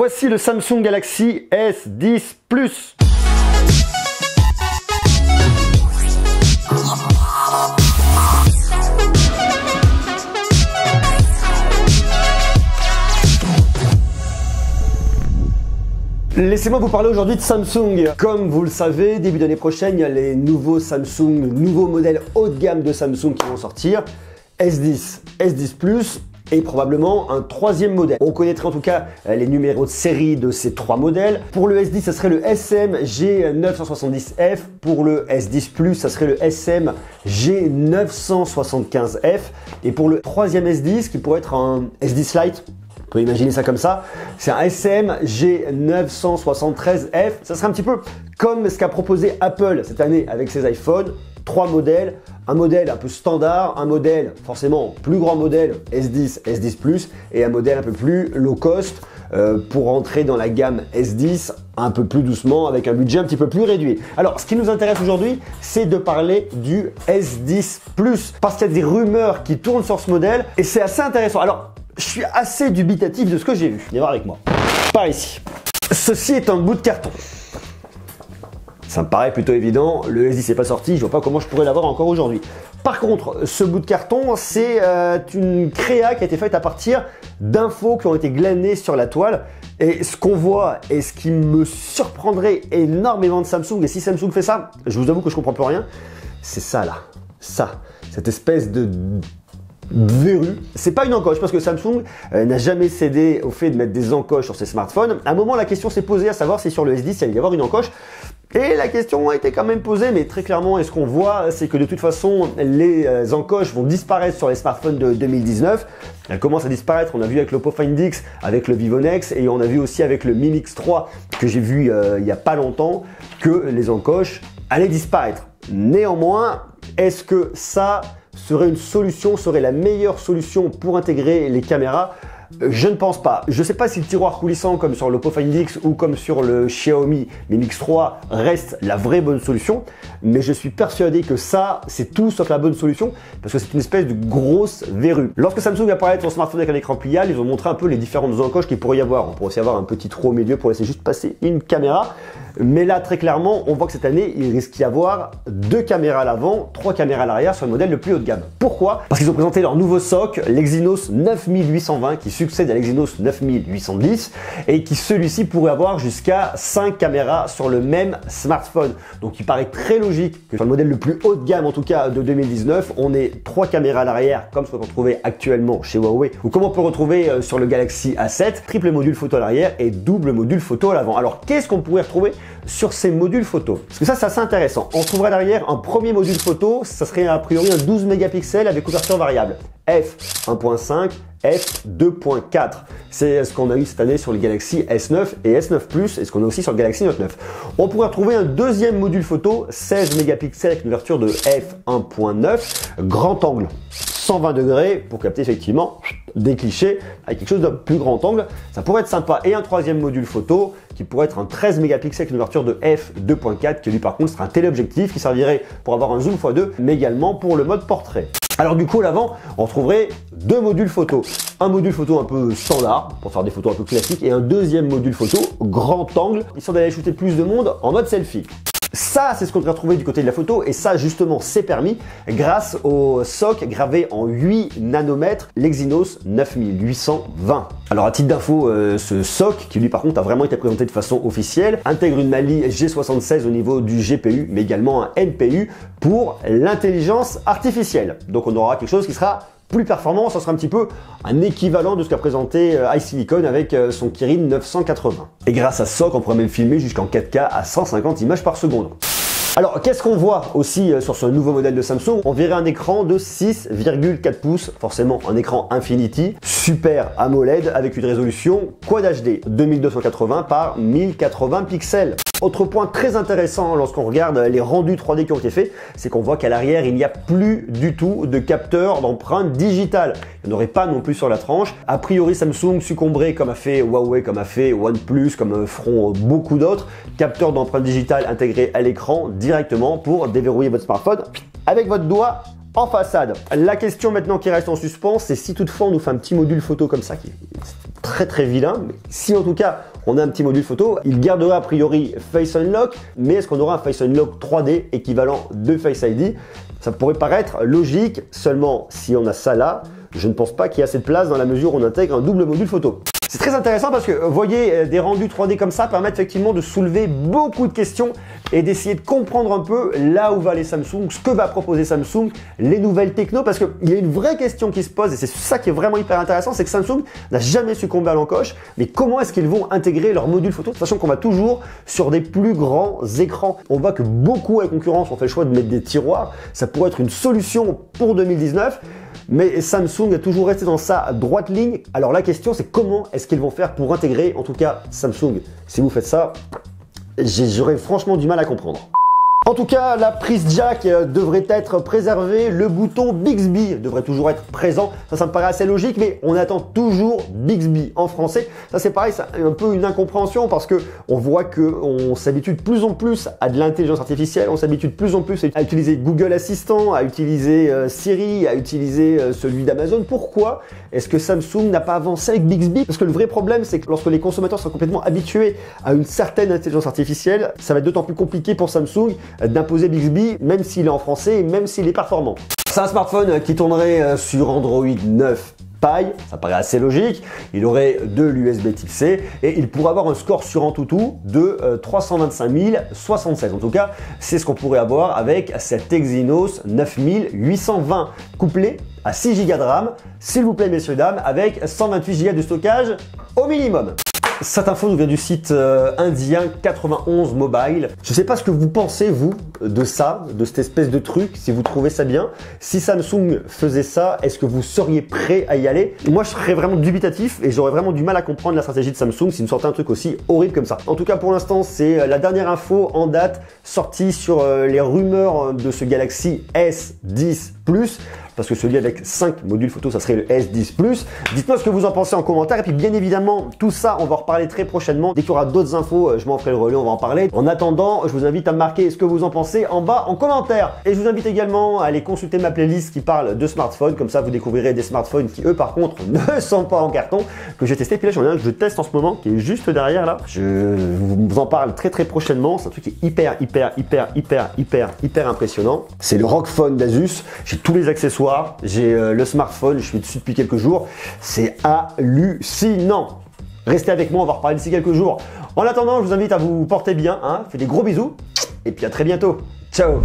Voici le Samsung Galaxy S10 Plus. Laissez-moi vous parler aujourd'hui de Samsung. Comme vous le savez, début d'année prochaine, il y a les nouveaux Samsung, nouveaux modèles haut de gamme de Samsung qui vont sortir. S10, S10 Plus et probablement un troisième modèle. On connaîtrait en tout cas les numéros de série de ces trois modèles. Pour le S10, ça serait le SMG970F. Pour le S10 Plus, ça serait le SMG975F. Et pour le troisième S10, qui pourrait être un S10 Lite, on peut imaginer ça comme ça, c'est un SMG973F. Ça serait un petit peu comme ce qu'a proposé Apple cette année avec ses iPhones. Trois modèles, un modèle un peu standard, un modèle forcément plus grand modèle S10, S10 Plus et un modèle un peu plus low cost pour entrer dans la gamme S10 un peu plus doucement avec un budget un petit peu plus réduit. Alors ce qui nous intéresse aujourd'hui, c'est de parler du S10 Plus parce qu'il y a des rumeurs qui tournent sur ce modèle et c'est assez intéressant. Alors je suis assez dubitatif de ce que j'ai vu. Viens voir avec moi. Par ici. Ceci est un bout de carton. Ça me paraît plutôt évident, le S10 n'est pas sorti, je vois pas comment je pourrais l'avoir encore aujourd'hui. Par contre, ce bout de carton, c'est une créa qui a été faite à partir d'infos qui ont été glanées sur la toile. Et ce qu'on voit et ce qui me surprendrait énormément de Samsung, et si Samsung fait ça, je vous avoue que je comprends plus rien, c'est ça là, ça, cette espèce de verrue. C'est pas une encoche parce que Samsung n'a jamais cédé au fait de mettre des encoches sur ses smartphones. À un moment, la question s'est posée à savoir si sur le S10 il allait y avoir une encoche. Et la question a été quand même posée, mais très clairement, et ce qu'on voit, c'est que de toute façon, les encoches vont disparaître sur les smartphones de 2019. Elles commencent à disparaître, on a vu avec l'Oppo Find X, avec le Vivo Nex, et on a vu aussi avec le Mi Mix 3, que j'ai vu il n'y a pas longtemps, que les encoches allaient disparaître. Néanmoins, est-ce que ça serait une solution, serait la meilleure solution pour intégrer les caméras? Je ne pense pas. Je ne sais pas si le tiroir coulissant comme sur l'Oppo Find X ou comme sur le Xiaomi Mi Mix 3 reste la vraie bonne solution, mais je suis persuadé que ça, c'est tout sauf la bonne solution parce que c'est une espèce de grosse verrue. Lorsque Samsung a parlé de son smartphone avec un écran pliable, ils ont montré un peu les différentes encoches qu'il pourrait y avoir. On pourrait aussi avoir un petit trou au milieu pour laisser juste passer une caméra, mais là très clairement, on voit que cette année, il risque d'y avoir 2 caméras à l'avant, 3 caméras à l'arrière sur le modèle le plus haut de gamme. Pourquoi? Parce qu'ils ont présenté leur nouveau SoC, l'Exynos 9820 qui succède à l'Exynos 9810 et qui celui-ci pourrait avoir jusqu'à 5 caméras sur le même smartphone. Donc il paraît très logique que sur le modèle le plus haut de gamme en tout cas de 2019, on ait 3 caméras à l'arrière comme ce qu'on peut retrouver actuellement chez Huawei ou comme on peut retrouver sur le Galaxy A7, triple module photo à l'arrière et double module photo à l'avant. Alors qu'est-ce qu'on pourrait retrouver sur ces modules photo? Parce que ça c'est assez intéressant. On trouverait derrière un premier module photo, ça serait a priori un 12 mégapixels avec ouverture variable. F 1.5, F 2.4. C'est ce qu'on a eu cette année sur les Galaxy S9 et S9 Plus et ce qu'on a aussi sur le Galaxy Note 9. On pourrait retrouver un deuxième module photo, 16 mégapixels avec une ouverture de F 1.9, grand angle. 120 degrés pour capter effectivement des clichés avec quelque chose de plus grand angle. Ça pourrait être sympa. Et un troisième module photo qui pourrait être un 13 mégapixels avec une ouverture de f 2.4 qui lui par contre sera un téléobjectif qui servirait pour avoir un zoom x2 mais également pour le mode portrait. Alors du coup à l'avant on retrouverait 2 modules photo. Un module photo un peu standard pour faire des photos un peu classiques et un deuxième module photo grand angle histoire d'aller shooter plus de monde en mode selfie. Ça, c'est ce qu'on devrait retrouver du côté de la photo et ça, justement, c'est permis grâce au SoC gravé en 8 nanomètres, l'Exynos 9820. Alors, à titre d'info, ce SoC, qui lui, par contre, a vraiment été présenté de façon officielle, intègre une Mali G76 au niveau du GPU, mais également un NPU pour l'intelligence artificielle. Donc, on aura quelque chose qui sera plus performant, ça sera un petit peu un équivalent de ce qu'a présenté iSilicon avec son Kirin 980. Et grâce à ce SoC, on pourrait même filmer jusqu'en 4K à 150 images par seconde. Alors, qu'est-ce qu'on voit aussi sur ce nouveau modèle de Samsung? On verrait un écran de 6,4 pouces, forcément un écran Infinity, Super AMOLED avec une résolution Quad HD 2280 par 1080 pixels. Autre point très intéressant lorsqu'on regarde les rendus 3D qui ont été faits, c'est qu'on voit qu'à l'arrière, il n'y a plus du tout de capteur d'empreinte digitale. Il n'y en aurait pas non plus sur la tranche. A priori, Samsung succomberait comme a fait Huawei, comme a fait OnePlus, comme feront beaucoup d'autres, capteur d'empreinte digitale intégré à l'écran directement pour déverrouiller votre smartphone avec votre doigt en façade. La question maintenant qui reste en suspens, c'est si toutefois on nous fait un petit module photo comme ça, qui est très vilain, mais si en tout cas on a un petit module photo, il gardera a priori Face Unlock, mais est-ce qu'on aura un Face Unlock 3D équivalent de Face ID? Ça pourrait paraître logique, seulement si on a ça là, je ne pense pas qu'il y a assez de place dans la mesure où on intègre un double module photo. C'est très intéressant parce que, vous voyez, des rendus 3D comme ça permettent effectivement de soulever beaucoup de questions et d'essayer de comprendre un peu là où va aller Samsung, ce que va proposer Samsung, les nouvelles techno, parce qu'il y a une vraie question qui se pose et c'est ça qui est vraiment hyper intéressant, c'est que Samsung n'a jamais succombé à l'encoche, mais comment est-ce qu'ils vont intégrer leur module photo, sachant qu'on va toujours sur des plus grands écrans. On voit que beaucoup à la concurrence ont fait le choix de mettre des tiroirs, ça pourrait être une solution pour 2019. Mais Samsung a toujours resté dans sa droite ligne. Alors la question c'est comment est-ce qu'ils vont faire pour intégrer, en tout cas Samsung, si vous faites ça, j'aurais franchement du mal à comprendre. En tout cas, la prise jack devrait être préservée, le bouton Bixby devrait toujours être présent. Ça me paraît assez logique, mais on attend toujours Bixby en français. Ça c'est pareil, c'est un peu une incompréhension parce que on voit qu'on s'habitue de plus en plus à de l'intelligence artificielle, on s'habitue de plus en plus à utiliser Google Assistant, à utiliser Siri, à utiliser celui d'Amazon. Pourquoi est-ce que Samsung n'a pas avancé avec Bixby? Parce que le vrai problème, c'est que lorsque les consommateurs sont complètement habitués à une certaine intelligence artificielle, ça va être d'autant plus compliqué pour Samsung d'imposer Bixby, même s'il est en français et même s'il est performant. C'est un smartphone qui tournerait sur Android 9 Pie, ça paraît assez logique. Il aurait de l'USB Type C et il pourrait avoir un score sur Antutu de 325 076. En tout cas, c'est ce qu'on pourrait avoir avec cet Exynos 9820 couplé à 6 Go de RAM, s'il vous plaît messieurs dames, avec 128 Go de stockage au minimum. Cette info nous vient du site indien 91 Mobile. Je ne sais pas ce que vous pensez, vous, de ça, de cette espèce de truc, si vous trouvez ça bien. Si Samsung faisait ça, est-ce que vous seriez prêt à y aller? Moi, je serais vraiment dubitatif et j'aurais vraiment du mal à comprendre la stratégie de Samsung s'ils me sortaient un truc aussi horrible comme ça. En tout cas, pour l'instant, c'est la dernière info en date sortie sur les rumeurs de ce Galaxy S10 Plus. Parce que celui avec 5 modules photo, ça serait le S10 Plus. Dites-moi ce que vous en pensez en commentaire. Et puis bien évidemment, tout ça, on va en reparler très prochainement. Dès qu'il y aura d'autres infos, je m'en ferai le relais, on va en parler. En attendant, je vous invite à me marquer ce que vous en pensez en bas en commentaire. Et je vous invite également à aller consulter ma playlist qui parle de smartphones. Comme ça, vous découvrirez des smartphones qui, eux, par contre, ne sont pas en carton, que j'ai testé. Puis là, j'en ai un que je teste en ce moment, qui est juste derrière là. Je vous en parle très prochainement. C'est un truc qui est hyper impressionnant. C'est le ROG Phone d'Asus. J'ai tous les accessoires. J'ai le smartphone, je suis dessus depuis quelques jours. C'est hallucinant. Restez avec moi, on va reparler d'ici quelques jours. En attendant, je vous invite à vous porter bien. Faites des gros bisous. Et puis à très bientôt. Ciao.